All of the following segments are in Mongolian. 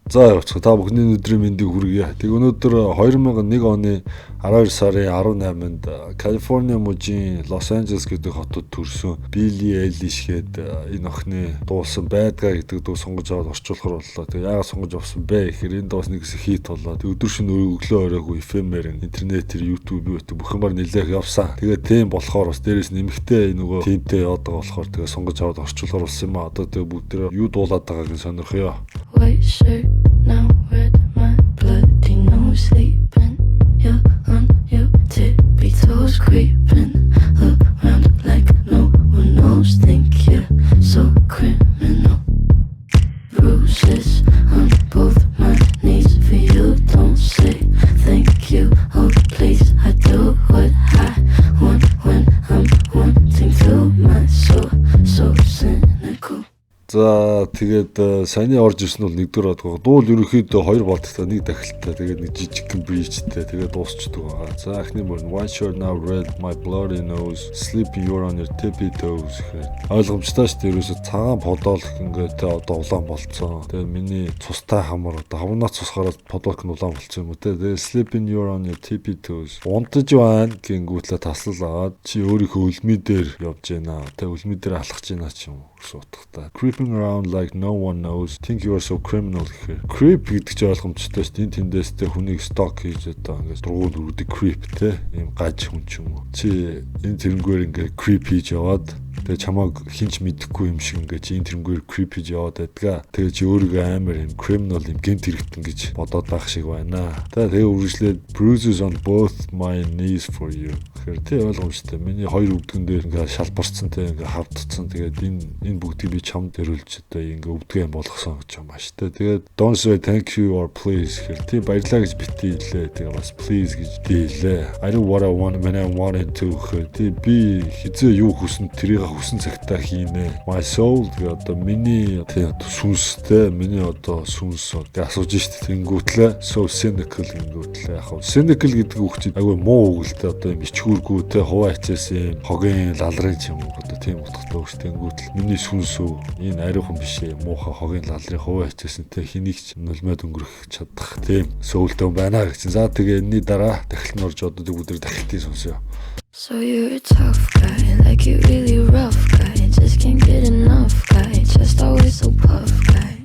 За явуучих. Та бүхний өдрийн мэндийг хүргье. Тэг өнөөдөр 2001 оны 12 сарын 18-нд Калифорни мужийн Лос Анжелес гэдэг хотод төрсөн Билли Эйлиш гээд энэ охины дуусан Байдгаа гэдэг дуу сонгож аваад орчуулахар боллоо. Тэг яагаад сонгож авсан бэ гэхээр энэ дуус нэгс хит боллоо. Тэг өдөр шөнө өглөө оройгүй эфемээр интернетээр YouTube гэдэг бүхэн бар нэлээх явсан. Тэгээ тийм болохоор бас дээрээс нэмэгтэй нөгөө тимтэй яваад байгаа болохоор тэгээ сонгож аваад орчуулахар болсон юм а. Одоо тэг бүгд юу дуулаад байгааг нь сонирхъё. White shirt, now red, my bloody nose sleeping. You're on your tippy toes, creeping around like no one knows. Think you're so criminal. Bruises on both my knees for you. Don't say thank you, oh please. I do what I want when I'm wanting to. My soul so cynical. За тэгээд саяны орж ирсэн бол нэгдүгээр одгоо. Дуул ерөнхийдөө 2 болттой нэг дахилттай. Тэгээд нэг жижигхэн бричтэй. Тэгээд дуусчдаг байгаа. За эхний бүр One Short Now Red My Bloody Nose Sleeping You're on Your Tippy Toes гэхээр ойлгомжтой шүү дээ. Ерөөсө цагаан подолк ингээд одоо улаан болцсон. Тэгээд миний цустай хамар одоо хавнаа цус гараад подолк нь улаан болцсон юм уу те. Тэгээд Sleeping You're on Your Tippy Toes. Унтаж байна гингүүтлээ таслал аваад чи өөрийнхөө үлмий дээр явж байна. Тэгээд үлмий дээр алхаж байна ч юм уу гэсэн утгатай. Creeping around like no one knows. Think you're so criminal гэхээр creep гэдэг чинь ойлгомжтой шүү дээ. Тэндээстэй хүнийг stalk хийж одоо ингээд дургуул үрдэг creep те. Ийм гаж хүн ч юм уу. Чи энэ тэрнгээр ингээд creep хийж яваад тэгээ чамааг хинч мэдэхгүй юм шиг ингээд энэ тэрнгээр creep хийж яваад байдгаа. Тэгээ чи өөрийгөө амар юм criminal юм гэмт хэрэгтэн гэж бодоод байх шиг байна. Тэгээ үргэлжлээд bruises on both my knees for you. Тэгэхээр тэ ойлгомжтой. Миний хоёр өвдгөн дээр ингээд шалбарцсан те ингээд хавдцсан. Тэгээд энэ бүгдийг би чамд дөрүүлж одоо ингээ өвдгөө юм болгосон гэж юм ааш тэ. Тэгээд don't say thank you or please гэхээр тийм баярлаа гэж битгий хэлээ. Тэгээд бас please гэж дийлээ. I do what I want when I wanted to гэхээр тийм би хизээ юу хүснэ тэрийг хүсэн цагтаа хийнэ. My soul гэдэг одоо миний тийм сүнстэй миний одоо сүнс гэж асууж штт тэнгүүтлээ. So cynical гингүүтлээ. Яг cynical гэдэг үг чинь айгүй муу үг л дээ. Одоо юм ичгүүргүй те хуваа хичээс юм хогийн лалрын юм уу одоо тийм утгатай үг тэнгүүтэл миний сүнс энэ ариухан биш ээ муухай хогийн лалрын хуваа хичээсэнтэй хэнийг ч нулимад өнгөрөх чадах тийм сөүлтэн байна гэж. За тэгээ энэний дараа дахилт нь орж одоо бүгдээр дахилтыг сонсё. So you're a tough guy, like you really rough guy. Just can't get enough guy, just always so puff guy.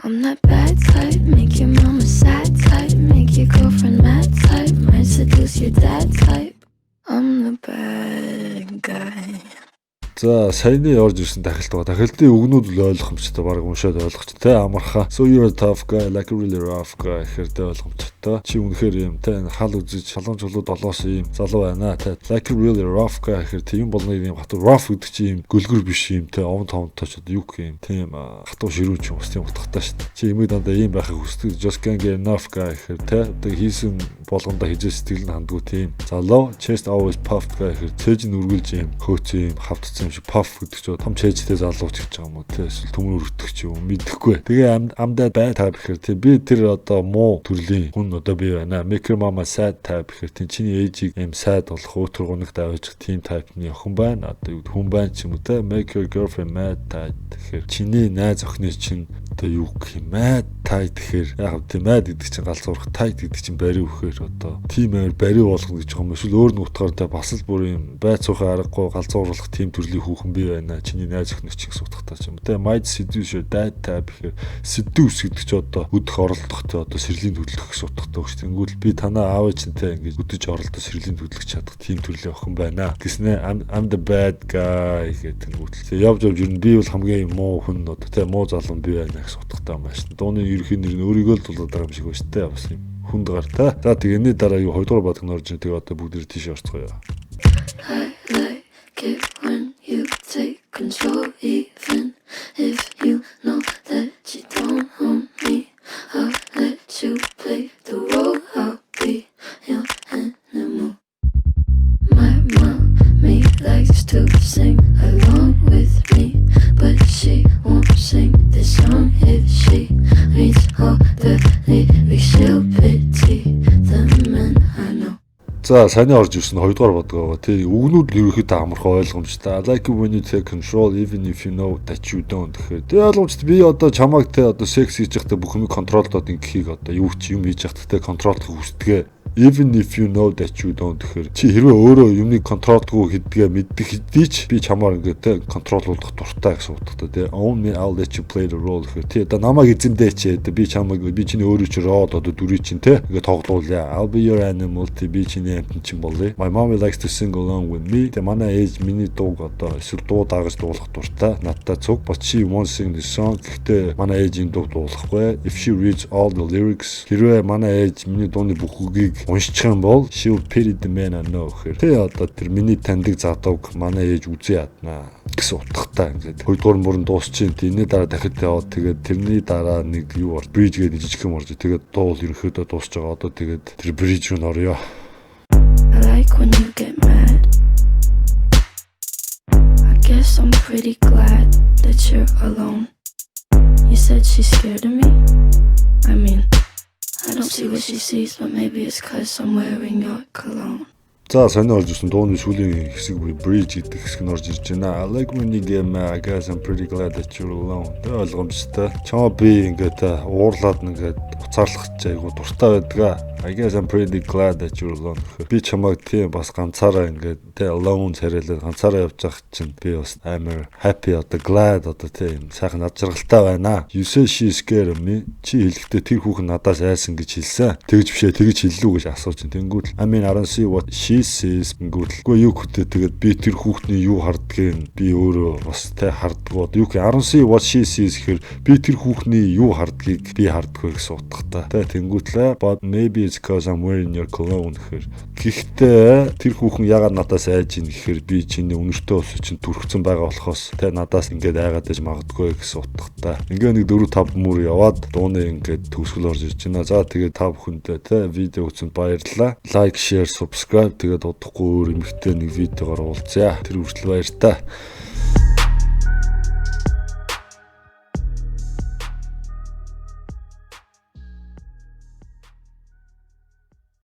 I'm that bad type, make your mama sad type, make your girlfriend mad type, might seduce your dad type. I'm the bad guy. За саяны орж ирсэн дахилт байгаа. Дахилтын үгнүүд л ойлгомжтой, баг уншаад ойлгочтой. Амархан. So you're a tough guy, like a really rough guy гэхэрдээ ойлгомжтой. Чи үнэхээр юм те хал үзэж шалгамж болоо долоос юм залуу байна те. Like a really rough guy гэхэр тийм болно юм хатуу rough гэдэг чи юм гөлгөр биш юм те. Овон товонтой ч юу юм. Тийм хатуу ширүүч юм бас тийм утгатай шүү дээ. Чи юмыг дандаа ийм байхыг хүсдэг. Just can't get enough guy гэхэр те. Одоо хийсэн болгондоо хижээ сэтгэл нь хандгүй тийм. Залуу chest always puffed guy гэхэр цээж нь үргэлж юм хөөцөө юм хавтцсан puff гэдэг чинь том чэжтэй залууч гэж байгаа юм уу те эсвэл төмөр өртөх ч юм мэдэхгүй. Тэгээ амдаа бай та гэхээр те би тэр одоо муу төрлийн хүн одоо би байна. Make your mama sad type гэхээр те чиний ээжийг юм sad болох өтөр гоног давж тийм type-ны охин байна. Одоо хүн байна ч юм уу те make your girlfriend mad type гэхээр чиний найз охины чинь одоо юу гэх юм mad type гэхээр яг тийм mad гэдэг чинь галзуурах type гэдэг чинь бариу гэхээр одоо тийм амар бариу болгоно гэж байгаа юм. Эсвэл өөр нь утгаар те бас л бүр юм байцуухай аргагүй галзууруулах тийм төрлийн хүүхэн би байна. Чиний найз охин ч гэсэн утгатай ч юм. Тэгээ might seduce your dad type гэхээр seduce гэдэг чи одоо өдөх оролдохтой одоо сэрлийн хөдлөх гэсэн утгатай шүү дээ. Тэнгүүл би танаа аав ээжинтэй ингэж өдөж оролдож сэрлийн хөдлөх чадах тийм төрлийн охин байна. Гэснээ I'm the bad guy гэдэг тэнгүүл. Явж ер нь би бол хамгийн муу хүн одоо тэгээ муу залуу би байна гэсэн утгатай юм байна шүү дээ. Дууны ерөнхий нэр нь өөрийгөө л дуулаад байгаа юм шиг байна шүү дээ. Бас юм хүнд гартай. За тэгээ энэний дараа юу 2 дугаар бадг нь орж тэгээ одоо бүгд тийш орцгоё. It when you take control, even if you know that you don't own me. I'll let you play the role. I'll be your animal. My mommy likes to sing along with me, but she won't sing this song if she reads all the lyrics. She'll pity the men I know. За сайн орж ирсэн 2 дугаар бодог байгаа. Тий үгнүүд л ерөөхдөө амархан ойлгомжтой. I like it when you take control even if you know that you don't гэхээр. Тий ойлгомжтой. Би одоо чамайг те одоо секс хийж байхдаа бүх юмыг контролдоод ингэхийг одоо юу ч юм хийж байхдаа те контролдох хүсдэгэ. Even if you know that you don't гэхээр чи хэрвээ өөрөө юмыг контролдохгүй хэдгээ мэддэг хэдий ч би чамаар ингээд те контроллуулах дуртай гэсэн утгатай те. Own me, I'll let you play the role гэхээр тий одоо намайг эзэмдээ ч би чамайг би чиний өөрөө чи род одоо дүрий чин те ингээд тоглуулъя. I'll be your animal тий би чиний амтэн чин болъё. My mom likes to sing along with me. Тэ манай ээж миний дууг одоо эсвэл дуу даагаж дуулах дуртай. Надтай цуг. But she won't sing the song. Гэхдээ манай ээж энэ дууг дуулахгүй. If she reads all the lyrics хэрвээ манай ээж миний дууны бүх үгийг уншчих юм бол she will pity the man I know гэхээр тий одоо тэр миний таньдаг задууг манай ээж үзээ яднаа гэсэн утгатай ингээд 2 дугаар мөрөнд дуусчих. Тэрний дараа дахиад яваад тэгээд тэрний дараа нэг юу бол bridge гэдэг жижиг юм орж тэгээд дуу ерөнхийдөө дуусч байгаа. Одоо тэгээд тэр bridge руу орё. I like when you get mad. I guess I'm pretty glad that you're alone. You said she's scared of me. I mean, I don't see what she sees, but maybe it's 'cause I'm wearing your cologne. За сайн орж ирсэн дууны сүүлийн хэсэг bridge гэдэг хэсэг нь орж ирж байна. I like when you get mad. I guess I'm pretty glad that you're alone. Тэ ойлгомжтой. Чамаа би ингээд уурлаад ингээд уцаарлах ч айгу дуртай байдгаа. I guess I'm pretty glad that you're alone. Би чамайг тийм бас ганцаараа ингээд тэ alone царайлаад ганцаараа явж байгаа чинь би бас амар happy одоо glad одоо тийм сайхан над жаргалтай байна. You say she's scared of me. Чи хэлэхдээ тэр хүүхэн надаас айсан гэж хэлсэн. Тэгж бишээ тэгж хэллүү гэж асууж чинь. Тэнгүүт I mean I don't see what she sees. Тэнгүүтлгүй юу хөтэ тэгээд би тэр хүүхний юу хардгийг би өөрөө бас тэ хардгууд юу гэх I don't see what she sees гэхээр би тэр хүүхний юу хардгийг би хардгүй гэсэн утгатай. Тэ тэнгүүтлээ but maybe it's 'cause I'm wearing your cologne гэхээр гэхдээ тэр хүүхэн ягаад надаас айж ийн гэхээр би чиний үнэртөө ус чинь түрхсэн байгаа болохоос тэ надаас ингээд айгаад ээж магадгүй гэсэн утгатай. Ингээ нэг 4 5 мөр яваад дууны ингээд төгсгөл орж ирж байна. За тэгээд та бүхэндээ тэ видео үзсэнд баярлалаа. Like, share, subscribe тэгээд удахгүй өөр эмэгтэй нэг видеогоор уулзъя. Тэр хүртэл баяр та.